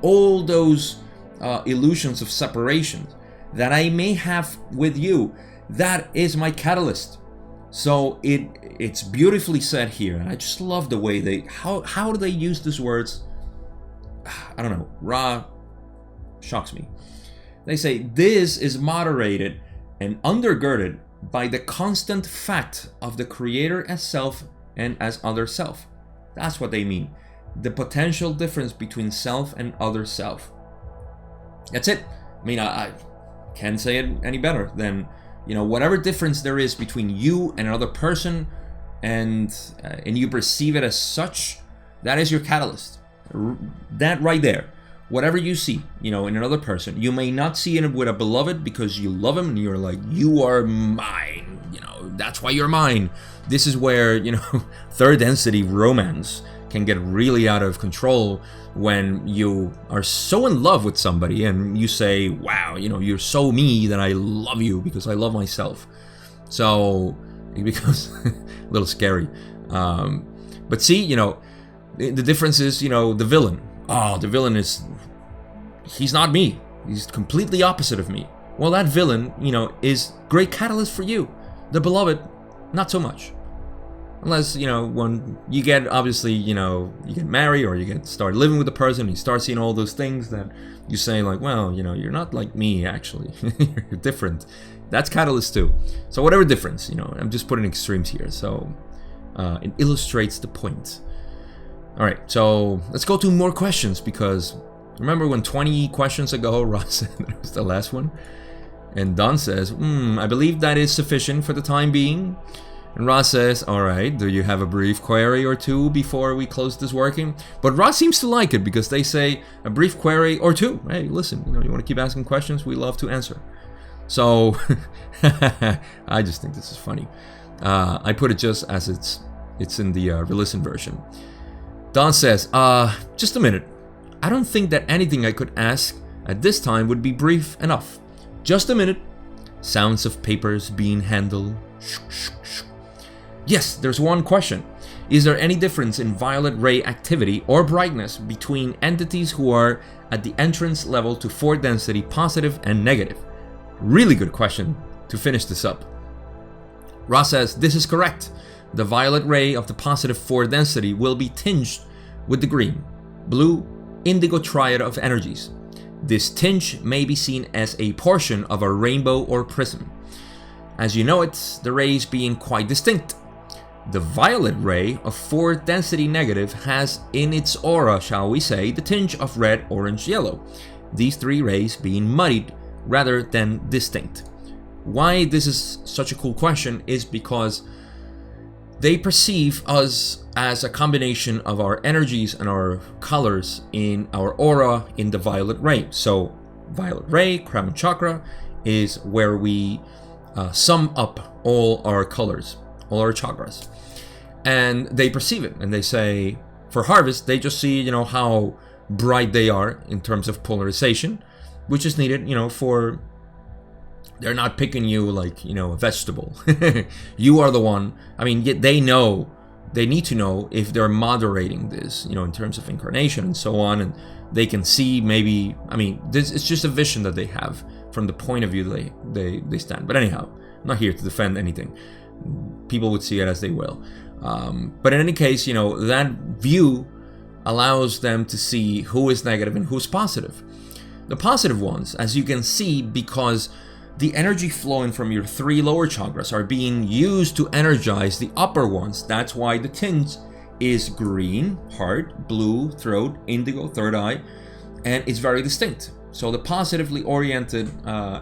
All those illusions of separation that I may have with you, that is my catalyst. So it's beautifully said here, and I just love the way how do they use these words? I don't know. Ra shocks me. They say this is moderated and undergirded by the constant fact of the creator as self and as other self. That's what they mean. The potential difference between self and other self. That's it. I can't say it any better than, whatever difference there is between you and another person, and you perceive it as such, that is your catalyst. That right there. Whatever you see, in another person, you may not see it with a beloved because you love him and you're like, you are mine, that's why you're mine. This is where, third density romance can get really out of control when you are so in love with somebody and you say, wow, you're so me that I love you because I love myself. So it becomes a little scary. But see, the difference is, the villain. Oh, the villain he's not me. He's completely opposite of me. Well, that villain, is great catalyst for you. The beloved, not so much. Unless, when you get, obviously, you get married or you start living with the person and you start seeing all those things that you say like, well, you're not like me, actually. You're different. That's catalyst too. So whatever difference, I'm just putting extremes here. So it illustrates the point. All right, so let's go to more questions, because remember when 20 questions ago, Ross said that was the last one? And Don says, I believe that is sufficient for the time being. And Ross says, all right, do you have a brief query or two before we close this working? But Ross seems to like it because they say a brief query or two. Hey, listen, you want to keep asking questions? We love to answer. So I just think this is funny. I put it just as it's in the re-listen version. Don says, just a minute. I don't think that anything I could ask at this time would be brief enough. Just a minute. Sounds of papers being handled. Yes, there's one question. Is there any difference in violet ray activity or brightness between entities who are at the entrance level to 4 density, positive and negative? Really good question to finish this up. Ross says, this is correct. The violet ray of the positive 4 density will be tinged with the green, blue, indigo triad of energies. This tinge may be seen as a portion of a rainbow or prism. As you know it, the rays being quite distinct. The violet ray of 4th density negative has in its aura, shall we say, the tinge of red, orange, yellow. These 3 rays being muddied rather than distinct. Why this is such a cool question is because they perceive us as a combination of our energies and our colors in our aura in the violet ray. So violet ray, crown chakra, is where we sum up all our colors, all our chakras. And they perceive it, and they say, for harvest, they just see, how bright they are in terms of polarization, which is needed, for, they're not picking you like, a vegetable. You are the one. I mean, yet they need to know if they're moderating this, in terms of incarnation and so on, and they can see maybe, this it's just a vision that they have from the point of view they stand. But anyhow, I'm not here to defend anything. People would see it as they will. But in any case, that view allows them to see who is negative and who's positive. The positive ones, as you can see, because the energy flowing from your 3 lower chakras are being used to energize the upper ones. That's why the tinge is green, heart, blue, throat, indigo, third eye, and it's very distinct. So the positively oriented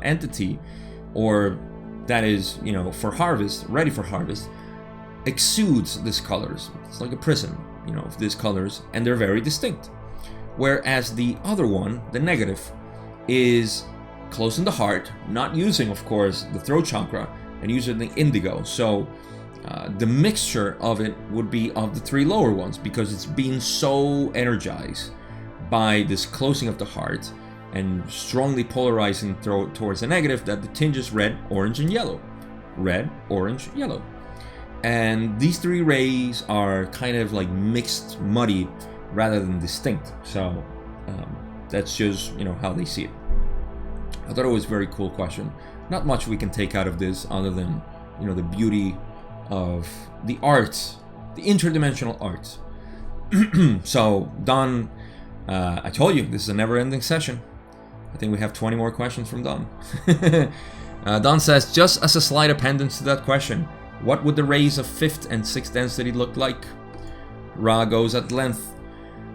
entity, or that is, for harvest, ready for harvest, exudes these colors. It's like a prism, of these colors, and they're very distinct. Whereas the other one, the negative, is close in the heart, not using, of course, the throat chakra, and using the indigo. So the mixture of it would be of the 3 lower ones, because it's being so energized by this closing of the heart and strongly polarizing towards the negative that the tinge is red, orange, and yellow. Red, orange, yellow. And these 3 rays are kind of like mixed, muddy, rather than distinct. So that's just, how they see it. I thought it was a very cool question. Not much we can take out of this other than, the beauty of the art, the interdimensional art. So, Don, I told you, this is a never-ending session. I think we have 20 more questions from Don. Don says, just as a slight appendix to that question, what would the rays of 5th and 6th density look like? Ra goes at length.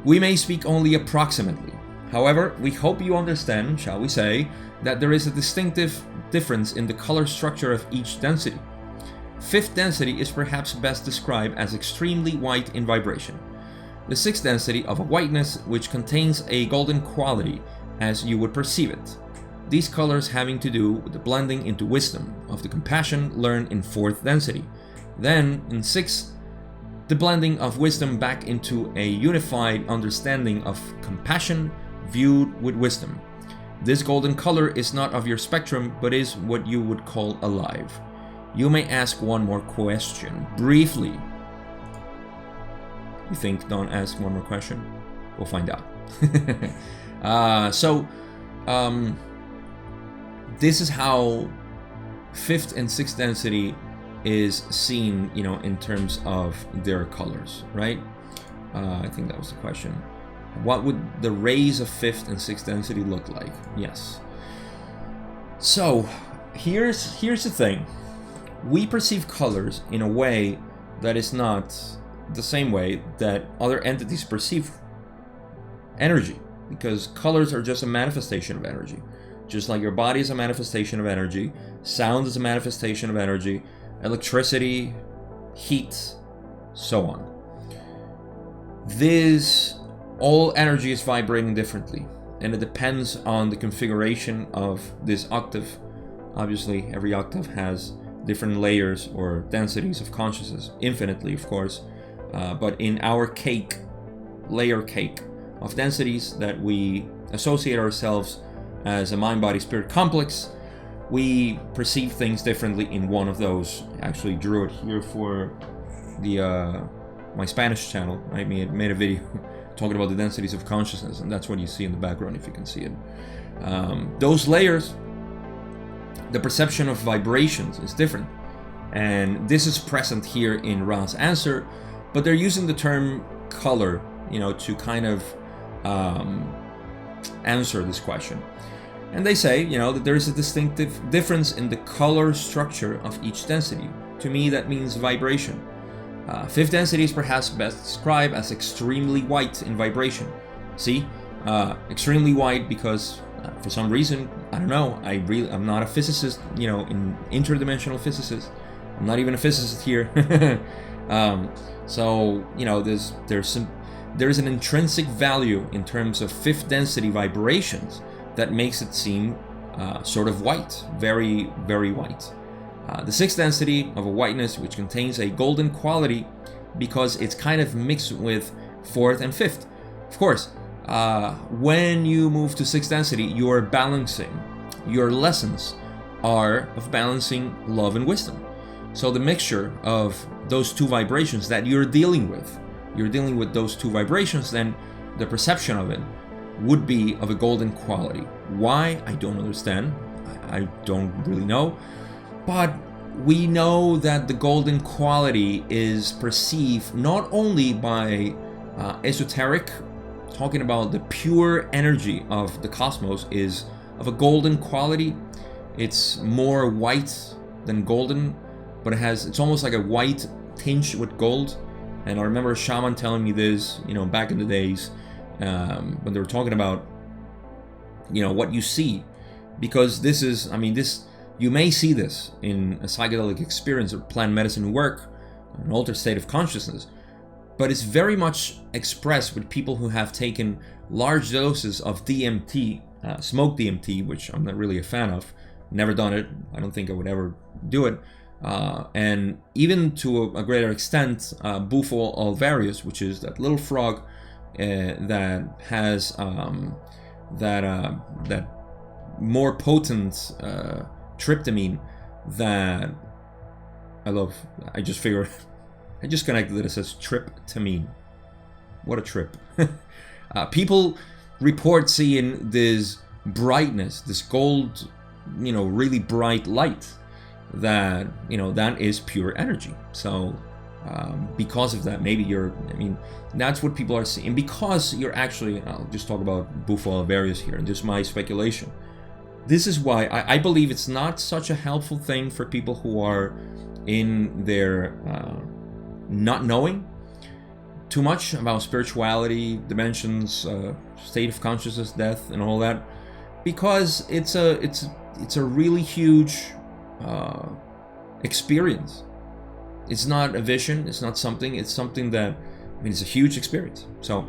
We may speak only approximately. However, we hope you understand, shall we say, that there is a distinctive difference in the color structure of each density. 5th density is perhaps best described as extremely white in vibration. The 6th density of a whiteness which contains a golden quality as you would perceive it. These colors having to do with the blending into wisdom of the compassion learned in 4th density. Then, in 6th, the blending of wisdom back into a unified understanding of compassion viewed with wisdom. This golden color is not of your spectrum, but is what you would call alive. You may ask one more question, briefly. You think Don ask one more question? We'll find out. This is how 5th and 6th density is seen, in terms of their colors, right? I think that was the question. What would the rays of 5th and 6th density look like? Yes. So, here's the thing. We perceive colors in a way that is not the same way that other entities perceive energy, because colors are just a manifestation of energy. Just like your body is a manifestation of energy, sound is a manifestation of energy, electricity, heat, so on. All energy is vibrating differently, and it depends on the configuration of this octave. Obviously, every octave has different layers or densities of consciousness, infinitely, of course. But in our layer cake of densities that we associate ourselves as a mind-body-spirit complex, we perceive things differently in one of those. I actually drew it here for the my Spanish channel. I made a video talking about the densities of consciousness, and that's what you see in the background, if you can see it. Those layers, the perception of vibrations is different, and this is present here in Ra's answer, but they're using the term color, to kind of answer this question. And they say, that there is a distinctive difference in the color structure of each density. To me, that means vibration. Fifth density is perhaps best described as extremely white in vibration. See, extremely white because for some reason, I don't know, I'm not a physicist, in interdimensional physicist. I'm not even a physicist here. So there's an intrinsic value in terms of fifth density vibrations that makes it seem sort of white, very, very white. The sixth density of a whiteness, which contains a golden quality because it's kind of mixed with fourth and fifth. Of course, when you move to sixth density, you are balancing. Your lessons are of balancing love and wisdom. So the mixture of those two vibrations that you're dealing with those two vibrations, then the perception of it would be of a golden quality. Why? I don't understand. I don't really know. But we know that the golden quality is perceived not only by esoteric, talking about the pure energy of the cosmos is of a golden quality. It's more white than golden, but it's almost like a white tinge with gold. And I remember a shaman telling me this, back in the days when they were talking about, what you see. Because this, you may see this in a psychedelic experience or plant medicine work, an altered state of consciousness. But it's very much expressed with people who have taken large doses of DMT, smoke DMT, which I'm not really a fan of. Never done it. I don't think I would ever do it. And even to a greater extent, Bufo alvarius, which is that little frog that has that more potent tryptamine that I love. I just connected it. It says tryptamine. What a trip. People report seeing this brightness, this gold, really bright light that, that is pure energy. So because of that, maybe that's what people are seeing. Because you're actually, I'll just talk about Bufo alvarius here, and just my speculation. This is why I believe it's not such a helpful thing for people who are in their not knowing too much about spirituality, dimensions, state of consciousness, death, and all that, because it's a really huge experience. It's not a vision. It's not something. It's something that it's a huge experience. So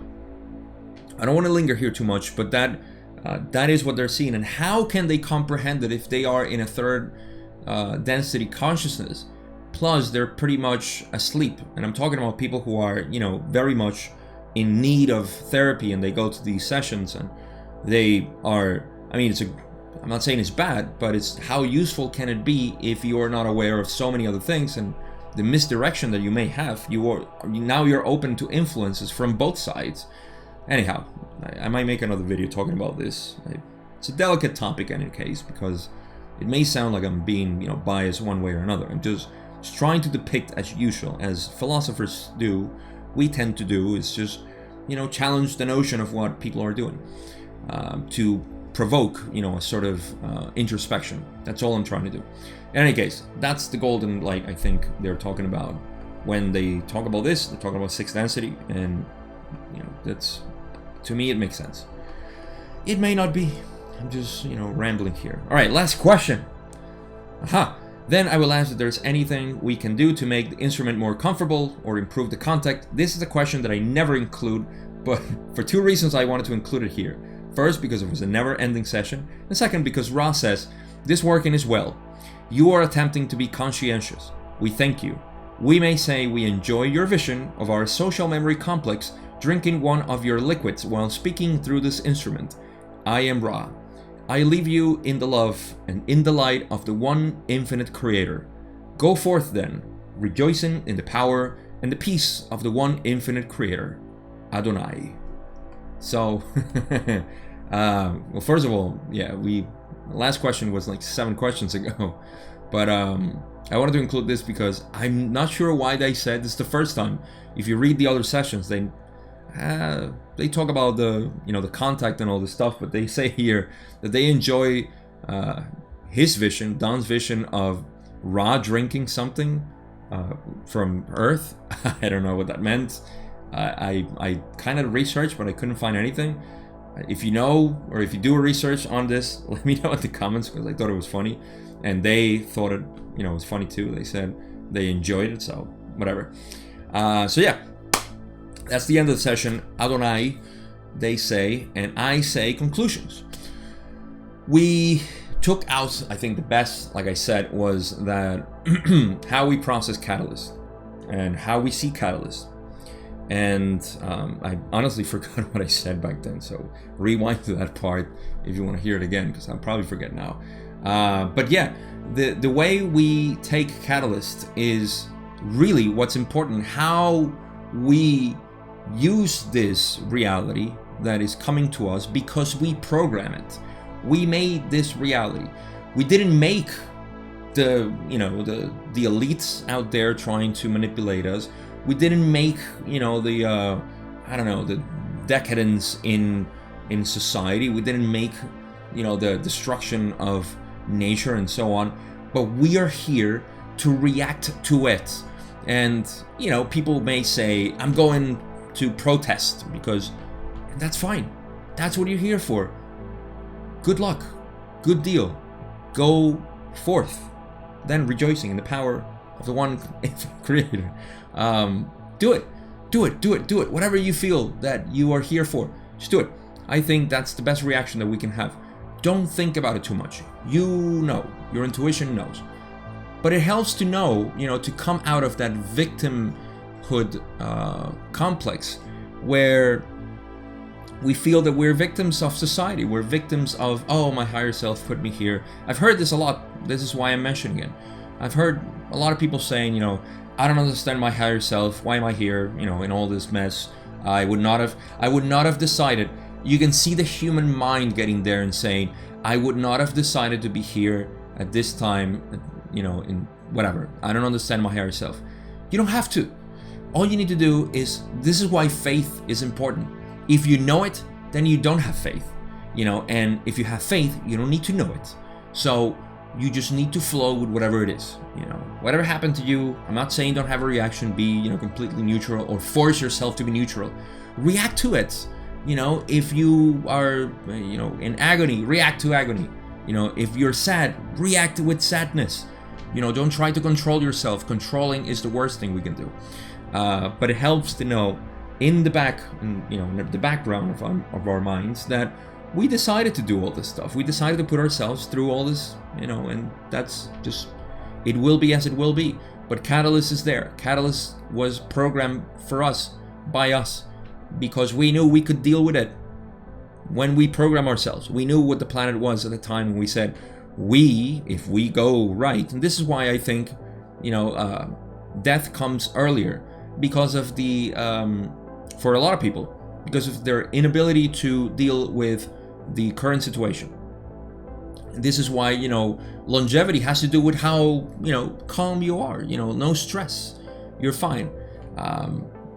I don't want to linger here too much, but that is what they're seeing. And how can they comprehend it if they are in a third density consciousness? Plus, they're pretty much asleep. And I'm talking about people who are, very much in need of therapy, and they go to these sessions, and they are, I'm not saying it's bad, but it's how useful can it be if you are not aware of so many other things, and the misdirection that you may have. Now you're open to influences from both sides. Anyhow, I might make another video talking about this. It's a delicate topic in any case, because it may sound like I'm being, biased one way or another. I'm just trying to depict, as usual, as philosophers do, we tend to do, is just, challenge the notion of what people are doing, to provoke, a sort of introspection. That's all I'm trying to do. In any case, that's the golden light I think they're talking about when they talk about this. They're talking about sixth density, and that's, to me, it makes sense. It may not be. I'm just, rambling here. All right, last question. Aha. Then I will ask if there's anything we can do to make the instrument more comfortable or improve the contact. This is a question that I never include, but for two reasons I wanted to include it here. First, because it was a never-ending session, and second, because Ross says, this working is well. You are attempting to be conscientious. We thank you. We may say we enjoy your vision of our social memory complex drinking one of your liquids while speaking through this instrument. I am Ra. I leave you in the love and in the light of the one infinite creator. Go forth then, rejoicing in the power and the peace of the one infinite creator, Adonai. So, well, first of all, the last question was like 7 questions ago, but I wanted to include this because I'm not sure why they said this the first time. If you read the other sessions, they talk about the the contact and all this stuff, but they say here that they enjoy his vision, Don's vision of raw drinking something from Earth. I don't know what that meant. I kind of researched, but I couldn't find anything. If you know, or if you do a research on this, let me know in the comments, because I thought it was funny, and they thought it was funny too. They said they enjoyed it, so whatever. So yeah, that's the end of the session. Adonai, they say, and I say conclusions. We took out, I think the best, like I said, was that how we process Catalyst and how we see Catalyst. And I honestly forgot what I said back then, so rewind to that part if you want to hear it again, because I'll probably forget now. But yeah, the way we take Catalyst is really what's important, how we use this reality that is coming to us because we program it. We made this reality. We didn't make the elites out there trying to manipulate us. We didn't make the decadence in society. We didn't make the destruction of nature and so on. But we are here to react to it. And people may say, I'm going to protest, because that's fine. That's what you're here for. Good luck. Good deal. Go forth. Then rejoicing in the power of the one creator. Do it. Whatever you feel that you are here for, just do it. I think that's the best reaction that we can have. Don't think about it too much. You know, your intuition knows. But it helps to know, to come out of that victimhood complex where we feel that we're victims of society. We're victims of, oh, my higher self put me here. I've heard this a lot. This is why I'm mentioning it. I've heard a lot of people saying, I don't understand my higher self. Why am I here? In all this mess. I would not have decided. You can see the human mind getting there and saying, I would not have decided to be here at this time, in whatever. I don't understand my higher self. You don't have to. All you need to do is, this is why faith is important. If you know it, then you don't have faith, and if you have faith, you don't need to know it. So you just need to flow with whatever it is, whatever happened to you. I'm not saying don't have a reaction, be, completely neutral, or force yourself to be neutral. React to it. If you are, in agony, react to agony. If you're sad, react with sadness. Don't try to control yourself. Controlling is the worst thing we can do. But it helps to know in the background of our minds that we decided to do all this stuff. We decided to put ourselves through all this, and that's just, it will be as it will be. But Catalyst is there. Catalyst was programmed for us, by us, because we knew we could deal with it. When we program ourselves, we knew what the planet was at the time when we said, if we go right, and this is why I think, death comes earlier, because of the, for a lot of people, because of their inability to deal with the current situation. This is why, longevity has to do with how, calm you are, no stress, you're fine.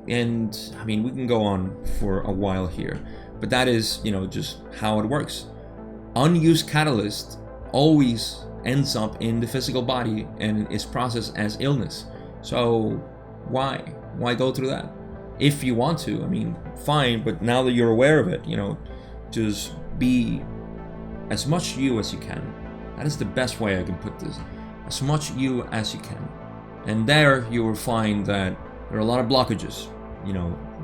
And I mean, we can go on for a while here, but that is, just how it works. Unused catalyst always ends up in the physical body and is processed as illness. So why go through that? If you want to, I mean, fine, but now that you're aware of it, just be as much you as you can. That is the best way I can put this. As much you as you can. And there you will find that there are a lot of blockages,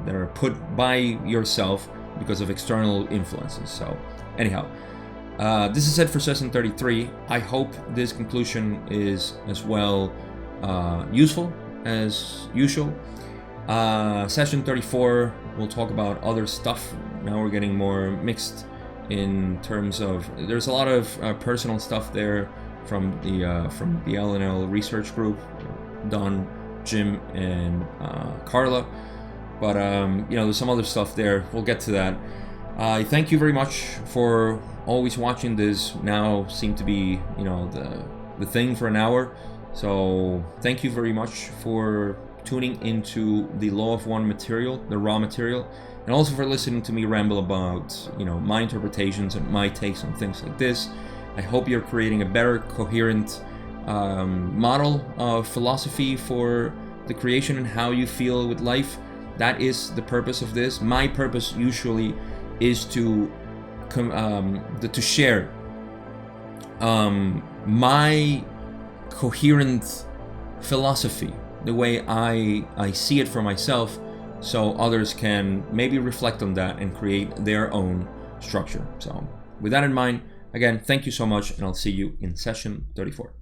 that are put by yourself because of external influences. So anyhow, this is it for session 33. I hope this conclusion is as well useful as usual. Session 34, we'll talk about other stuff. Now we're getting more mixed in terms of, there's a lot of personal stuff there from the LNL research group, Don, Jim, and Carla. But there's some other stuff there. We'll get to that. Thank you very much for always watching this. Now seem to be the thing for an hour. So thank you very much for tuning into the Law of One material, the raw material. and also for listening to me ramble about, my interpretations and my takes on things like this. I hope you're creating a better, coherent model of philosophy for the creation and how you feel with life. That is the purpose of this. My purpose usually is to share my coherent philosophy, the way I see it for myself, so others can maybe reflect on that and create their own structure. So with that in mind, again, thank you so much, and I'll see you in session 34.